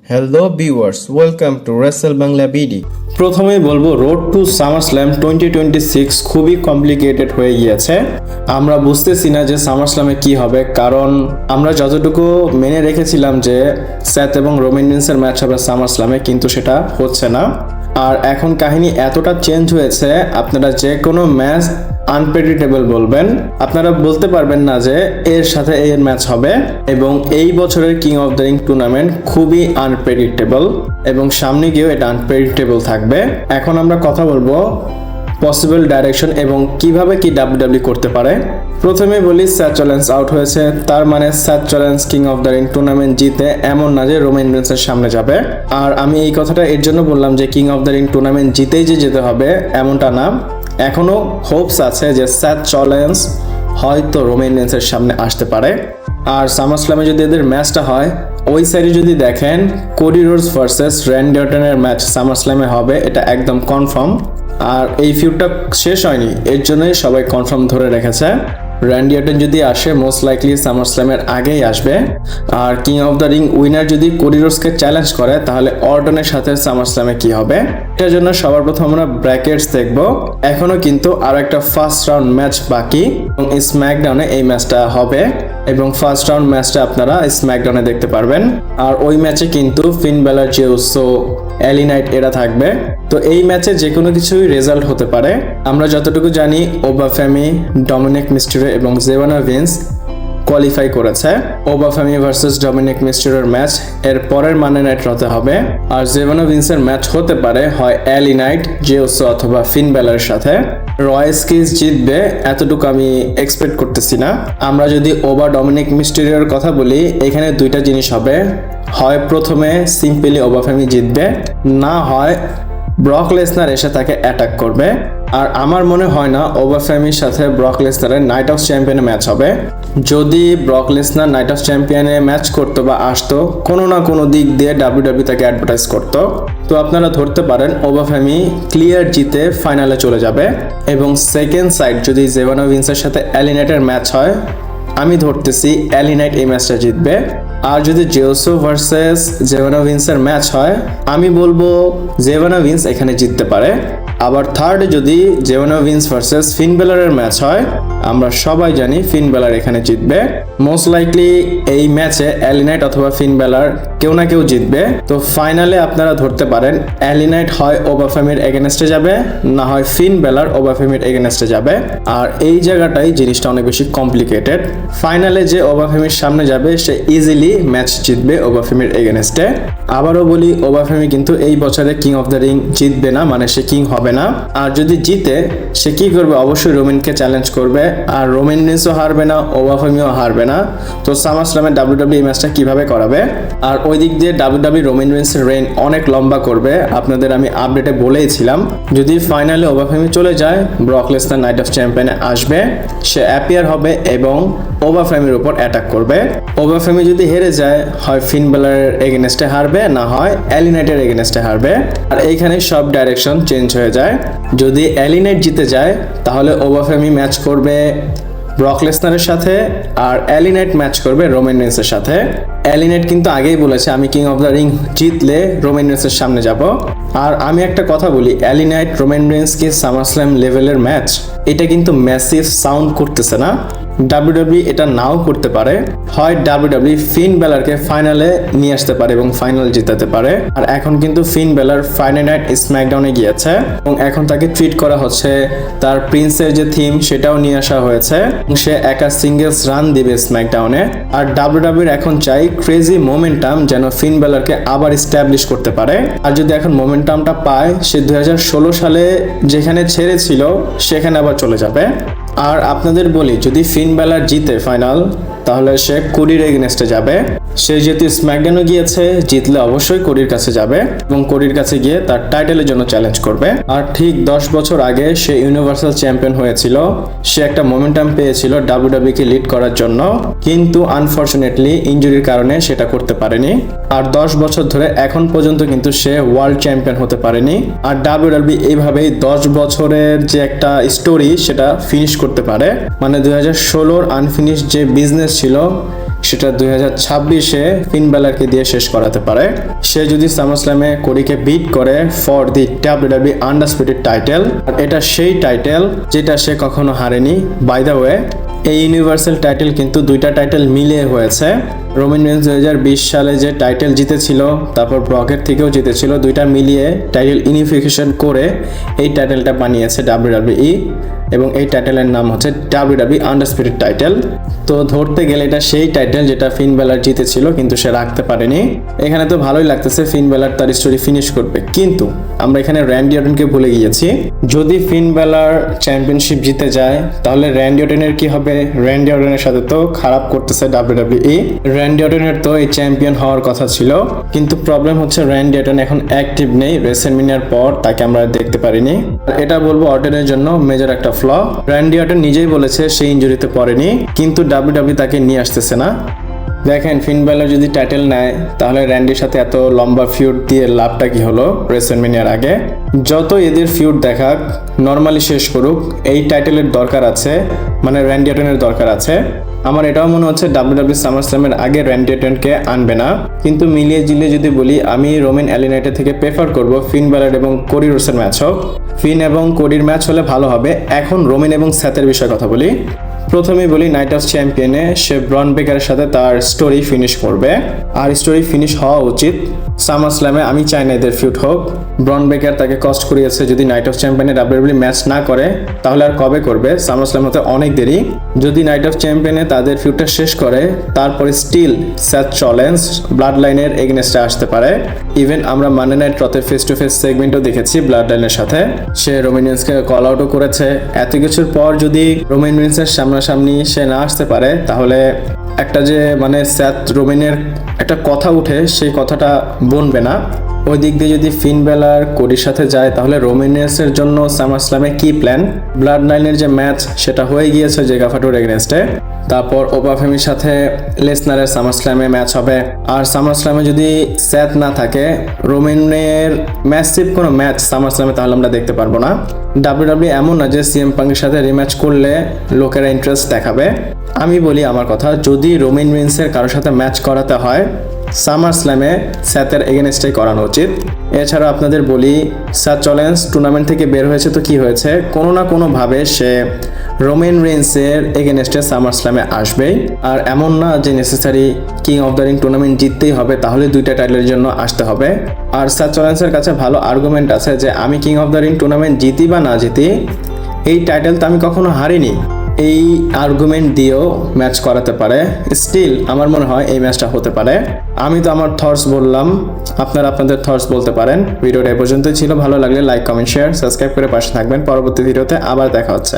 Hello viewers, welcome to Rachel Bangla BD. প্রথমেই বলবো road two SummerSlam 2026 খুবই কমপ্লিকেটেড হয়ে গিয়েছে। আমরা বুঝতেছি না যে সামারস্ল্যামে কি হবে, কারণ আমরা যতটুকু মেনে রেখেছিলাম যে স্যাথ এবং রোমান রিন্সের ম্যাচ হবে সামারস্ল্যামে, কিন্তু সেটা হচ্ছে না। আর এখন কাহিনী এতটা চেঞ্জ হয়েছে, আপনারা যে কোনো ম্যাচ আনপ্রেডিক্টেবল বলবেন, আপনারা বলতে পারবেন না যে এর সাথে এর ম্যাচ হবে। এবং এই বছরের king of the ring tournament খুবই আনপ্রেডিক্টেবল এবং সামনে গিয়েও এটা আনপ্রেডিক্টেবল থাকবে। এখন আমরা কথা বলবো পসিবল ডাইরেকশন এবং কিভাবে কি ডাব্লিউডাব্লিউ করতে পারে। প্রথমে বলি স্যাথ রলিন্স আউট হয়েছে, তার মানে Seth Rollins king of the ring tournament জিতে এমন না যে রোমান রিন্সের সামনে যাবে। আর আমি এই কথাটা এর জন্য বললাম যে king of the ring tournament জিতেই যে যেতে হবে এমনটা না, এখনো হোপস আছে যে স্যাথ রলিন্স হয়তো রোমান রিন্সের সামনে আসতে পারে। আর সামারস্ল্যামে যদি এদের ম্যাচটা হয়, ওই সাইডে যদি দেখেন কোডি রোডস ভার্সেস র্যান্ডি অর্টনের ম্যাচ সামারস্ল্যামে হবে, এটা একদম কনফার্ম। আর এই ফিউডটা শেষ হয়নি, এর জন্যই সবাই কনফার্ম ধরে রেখেছে। র্যান্ডি অর্টন যদি আসে মোস্ট লাইকলি সামারস্ল্যামের আগেই আসবে। আর king of the ring winner যদি কোডি রোডসকে চ্যালেঞ্জ করে, তাহলে অর্টনের সাথে সামারস্ল্যামে কি হবে, এটার জন্য সবার প্রথম আমরা ব্র্যাকেটস দেখব। এখনো কিন্তু আরো একটা ফার্স্ট রাউন্ড ম্যাচ বাকি এবং স্ম্যাকডাউনে এই ম্যাচটা হবে এবং ফার্স্ট রাউন্ড ম্যাচটা আপনারা স্ম্যাকডাউনে দেখতে পারবেন। আর ওই ম্যাচে কিন্তু ফিন বেলার, জে উসো, এলি নাইট এরা থাকবে। তো এই ম্যাচে যে কোনো কিছুই রেজাল্ট হতে পারে। আমরা যতটুকু জানি ওবাফেমি, ডমিনিক মিস্টেরিও এবং জেভানা ভিন্স কোয়ালিফাই করেছে। ওবাফেমি ভার্সেস ডমিনিক মিস্টেরিওর ম্যাচ এর পরের মানডে নাইট রাতে হবে। আর জেভানা ভিন্সের ম্যাচ হতে পারে হয় এলি নাইট, জে উসো অথবা ফিন বেলারের সাথে। রয়েসকিস জিতবে এতটুকু আমি এক্সপেক্ট করতেছি না। আমরা যদি ওবা ডমিনিক মিস্টেরিওর কথা বলি, এখানে দুইটা জিনিস হবে, হয় প্রথমে সিম্পলি ওবাফেমি জিতবে, না হয় ব্রক লেসনার এসে তাকে অ্যাটাক করবে। আর আমার মনে হয় না ওবাফেমির সাথে ব্রক লেসনারের নাইট অফ চ্যাম্পিয়নে ম্যাচ হবে। যদি ব্রক লেসনার নাইট অফ চ্যাম্পিয়নে ম্যাচ করতো বা আসতো, কোনো না কোনো দিক দিয়ে ডাব্লিউডাব্লিউ তাকে অ্যাডভার্টাইজ করতো, তো আপনারা ধরতে পারেন ওবাফেমি ক্লিয়ার জিতে ফাইনালে চলে যাবে। এবং সেকেন্ড সাইড যদি জেভানা ভিন্সের সাথে এলি নাইটের ম্যাচ হয়, আমি ধরতেছি এলি নাইট এই ম্যাচটা জিতবে। আর যদি জে উসো ভার্সেস জেভানা ভিন্সের ম্যাচ হয়, আমি বলবো জেভানা ভিন্স এখানে জিততে পারে। আবার থার্ড যদি জেভানা ভিন্স ভার্সেস ফিন বেলারের ম্যাচ হয়, আমরা সবাই জানি ফিন বেলার এখানে জিতবে। মোস্ট লাইকলি এই ম্যাচে এলি নাইট অথবা ফিন বেলার কেউ না কেউ জিতবে। তো ফাইনালে আপনারা ধরতে পারেন এলি নাইট হয় ওবাফেমির এগেনস্টে যাবে, না হয় ফিন বেলার ওবাফেমির এগেনস্টে যাবে। আর এই জায়গাটাই জিনিসটা অনেক বেশি কমপ্লিকেটেড। ফাইনালে যে ওবাফেমির সামনে যাবে সে ইজিলি ম্যাচ জিতবে ওবাফেমির এগেনস্টে। আবারও বলি, ওবাফেমি কিন্তু এই বছরে কিং অফ দ্য রিং জিতবে না, মানে সে কিং হবে না। আর যদি জিতে, সে কি করবে, অবশ্যই রোমানকে চ্যালেঞ্জ করবে। আর রোমান রিন্সও হারবে না, ওবাফেমিও হারবে না। তো সামারস্ল্যামে ডাব্লিউডাব্লিউ এই ম্যাচটা কিভাবে করাবে। আর ওই দিক দিয়ে ডাব্লিউডাব্লিউ রোমান রিন্সের রেইন অনেক লম্বা করবে, আপনাদের আমি আপডেটে বলেইছিলাম। যদি ফাইনালে ওবাফেমি চলে যায়, ব্রক লেসনার নাইট অফ চ্যাম্পিয়নে আসবে, সে অ্যাপিয়ার হবে এবং ওবাফেমির উপর অ্যাটাক করবে। ওবাফেমি যদি হেরে যায়, হয় ফিন বেলারের এগেনস্টে হারবে, না হয় এলি নাইটের এগেনস্টে হারবে। আর এইখানে সব ডাইরেকশন চেঞ্জ হয়ে যায়। যদি এলি নাইট জিতে যায়, তাহলে ওবাফেমি ম্যাচ করবে ব্রক লেসনারের সাথে, আর এলি নাইট ম্যাচ করবে রোমান রিন্সের সাথে। এলি নাইট কিন্তু আগেই বলেছে আমি কিং অফ দ্য রিং জিতলে রোমান রিন্সের সামনে যাব। আর আমি একটা কথা বলি, এলি নাইট রোমান রিন্স কি সামারস্ল্যাম লেভেলের ম্যাচ, এটা কিন্তু ম্যাসিভ সাউন্ড করতেছে না। ডাব্লিউডাব্লিউ এটা নাও করতে পারে, হয় ডাব্লিউডাব্লিউ ফিন বেলারকে ফাইনালে নিয়ে আসতে পারে এবং ফাইনাল জিতাতে পারে। আর এখন কিন্তু ফিন বেলার ফ্রাইডে নাইট স্ম্যাকডাউনে গিয়েছে এবং এখন তাকে ট্রিট করা হচ্ছে, তার প্রিন্সের যে থিম সেটাও নিয়ে আসা হয়েছে, সে একা সিঙ্গেলস রান দিবে স্ম্যাকডাউনে। আর ডাব্লিউডাব্লিউর এখন চাই ক্রেজি মোমেন্টাম, যেন ফিন বেলারকে আবার এস্টাবলিশ করতে পারে। আর যদি এখন মোমেন্টামটা পায়, সে 2016 সালে যেখানে ছেড়েছিল সেখানে আবার চলে যাবে। আর আপনাদের বলি, যদি ফিন বেলার জিতে ফাইনাল, তাহলে সে কোডির এগেনস্টে যাবে। সে যেহেতু স্ম্যাকডাউনে গিয়েছে, জিতলে অবশ্যই কোডির কাছে যাবে এবং কোডির কাছে গিয়ে তার টাইটেলের জন্য চ্যালেঞ্জ করবে। আর ঠিক 10 বছর আগে সে ইউনিভার্সাল চ্যাম্পিয়ন হয়েছিল, সে একটা মোমেন্টাম পেয়েছিল ডাব্লিউডাব্লিউ কে লিড করার জন্য, কিন্তু আনফরচুনেটলি ইনজুরির কারণে সেটা করতে পারেনি। আর 10 বছর ধরে এখন পর্যন্ত কিন্তু সে ওয়ার্ল্ড চ্যাম্পিয়ন হতে পারেনি। আর ডাব্লিউডাব্লিউ এইভাবেই 10 বছরের যে একটা স্টোরি সেটা ফিনিশ করতে পারে। মানে 2016 আনফিনিশ যে বিজনেস ছিল, সেটা 2026-এ ফিন ব্যালারকে দিয়ে শেষ করাতে পারে। সে যদি সামারস্ল্যামে কোডিকে বিট করে for the WWE undisputed title, এটা সেই টাইটেল যেটা সে কখনো হারেনি। বাই দ্য ওয়ে, এই ইউনিভার্সাল টাইটেল কিন্তু দুইটা টাইটেল মিলিয়ে হয়েছে। রোমান রেইন্স 2020 সালে যে টাইটেল জিতেছিল, তারপর ব্রকের থেকেও জিতেছিল, দুইটা মিলিয়ে টাইটেল ইউনিফিকেশন করে এই টাইটেলটা বানিয়েছে WWE, এবং এই টাইটেলের নাম হচ্ছে WWE আনডিসপিউটেড টাইটেল। তো ধরতে গেলে এটা সেই টাইটেল যেটা ফিন ব্যালার জিতেছিল, কিন্তু সে রাখতে পারেনি। এখানে তো ভালোই লাগতেছে, ফিন ব্যালার তার স্টোরি ফিনিশ করবে, কিন্তু আমরা এখানে র্যান্ডি অর্টনকে ভুলে গিয়েছি। যদি ফিন ব্যালার চ্যাম্পিয়নশিপ জিতে যায় তাহলে র্যান্ডি অর্টনের কি হবে? র্যান্ডি অর্টনের সাথে তো খারাপ করতেছে WWE। র্যান্ডি অর্টনের তো এই চ্যাম্পিয়ন হওয়ার কথা ছিল, কিন্তু প্রবলেম হচ্ছে র্যান্ডি অর্টন এখন অ্যাক্টিভ নেই। রেসলম্যানিয়ার পর তাকে আমরা দেখতে পারিনি। এটা বলবো অর্টনের জন্য মেজর একটা ফ্ল। র্যান্ডি অর্টন নিজেই বলেছে সে ইনজুরিতে পড়েনি, কিন্তু WWE তাকে নিয়ে আসতেছে না। দেখেন, ফিন ব্যালার যদি টাইটেল নেয় তাহলে র্যান্ডির সাথে এত লম্বা ফিউড দিয়ে লাভটা কি হলো রেসলম্যানিয়ার আগে? যত এদের ফিউড দেখাক, নর্মালি শেষ করুক, এই টাইটেলের দরকার আছে, মানে র্যান্ডি অর্টনের দরকার আছে। আমার এটাও মনে হচ্ছে WWE সামারস্ল্যামের আগে র্যান্ডি অর্টনকে আনবে না। কিন্তু মিলিয়ে জিলিয়ে যদি বলি, আমি রোমান এলিনাইটের থেকে প্রেফার করব ফিন ব্যালার এবং কোডি রোডসের ম্যাচ হোক। ফিন এবং কোডির ম্যাচ হলে ভালো হবে। এখন রোমান এবং স্যাথের বিষয়ে কথা বলি। প্রথমেই বলি, নাইট অফ চ্যাম্পিয়নে সে ব্রন বেকারের সাথে তার স্টোরি ফিনিশ করবে, আর স্টোরি ফিনিশ হওয়া উচিত। সামারস্ল্যামে আমি চাই না এদের ফিউড হোক। ব্রন বেকার তাকে কষ্ট করিয়েছে, যদি নাইট অফ চ্যাম্পিয়নে WWE ম্যাচ না করে তাহলে আর কবে করবে? সামারস্ল্যাম হতে অনেক দেরি। যদি নাইট অফ চ্যাম্পিয়নে তাদের ফিউডটা শেষ করে, তারপরে স্টিল স্যাথ চ্যালেঞ্জ ব্লাড লাইনের এগেনস্টে আসতে পারে। ইভেন আমরা মানডে নাইট রতে ফেস টু ফেস সেগমেন্টও দেখেছি ব্লাড লাইনের সাথে, সে রোমান রেইন্সকে কল আউটও করেছে। এত কিছুর পর যদি রোমান রেইন্সের সামনাসামনি সে না আসতে পারে, তাহলে একটা যে মানে স্যাথ রোমানের একটা কথা উঠে, সেই কথাটা বনবে না। ওই দিক দিয়ে যদি ফিন ব্যালার কোডির সাথে যায়, তাহলে রোমান রেইন্সের জন্য সামারস্ল্যামে কি প্ল্যান? ব্লাড লাইনের যে ম্যাচ সেটা হয়ে গিয়েছে জেগা ফাটুর এগেনস্টে, তারপর ওবাফেমির সাথে লেসনারের সামারস্ল্যামে ম্যাচ হবে। আর সামারস্ল্যামে যদি স্যাথ না থাকে, রোমানের ম্যাসিভ কোনো ম্যাচ সামারস্ল্যামে তাহলে আমরা দেখতে পারবো না। WWE এমন না যে সিএম পাঙ্কের সাথে রিম্যাচ করলে লোকেরা ইন্টারেস্ট দেখাবে। আমি বলি আমার কথা, যদি রোমান রেইন্সের কারোর সাথে ম্যাচ করাতে হয়, সামারস্ল্যামে স্যাথের এগেনস্টেই করানো উচিত। এছাড়া আপনাদের বলি, স্যাথ চ্যালেঞ্জ টুর্নামেন্ট থেকে বের হয়েছে তো কি হয়েছে, কোনো না কোনোভাবে সে রোমান রেইন্সের এগেনস্টে সামারস্ল্যামে আসবেই। আর এমন না যে necessary king of the ring tournament জিততেই হবে, তাহলে দুইটা টাইটেলের জন্য আসতে হবে। আর স্যাথ চ্যালেঞ্জের কাছে ভালো আর্গুমেন্ট আছে যে আমি king of the ring tournament জিতি বা না জিতি, এই টাইটেল তো আমি কখনো হারিনি। এই আর্গুমেন্ট দিয়েও ম্যাচ করাতে পারে। স্টিল আমার মনে হয় এই ম্যাচটা হতে পারে। আমি তো আমার থটস বললাম, আপনারা আপনাদের থটস বলতে পারেন। ভিডিওটা এ পর্যন্তই ছিল। ভালো লাগলে লাইক, কমেন্ট, শেয়ার, সাবস্ক্রাইব করে পাশে থাকবেন। পরবর্তী ভিডিওতে আবার দেখা হচ্ছে।